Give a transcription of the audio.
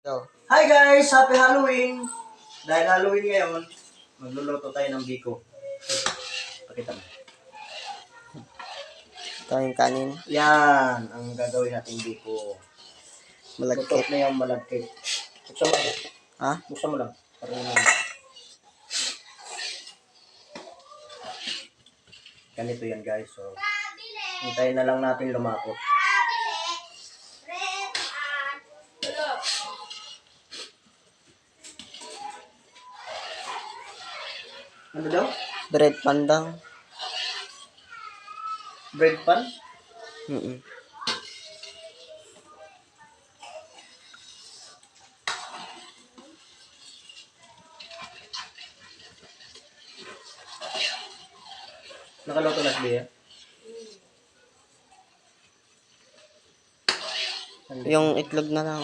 So, Hi guys! Happy Halloween! Dahil Halloween ngayon, magluluto tayo ng biko. Pakita mo. ito yung kanin. Yan ang gagawin nating biko. Malagkit. Butok na yung malagkit. Buksan mo. Ha? Buksan mo lang. Para naman. Ganito yan guys. So, hintayin na lang natin lumapot. Ano daw? Bread pan daw. Bread pan? Mm-mm. Nakaluto na siya. Yung itlog na lang.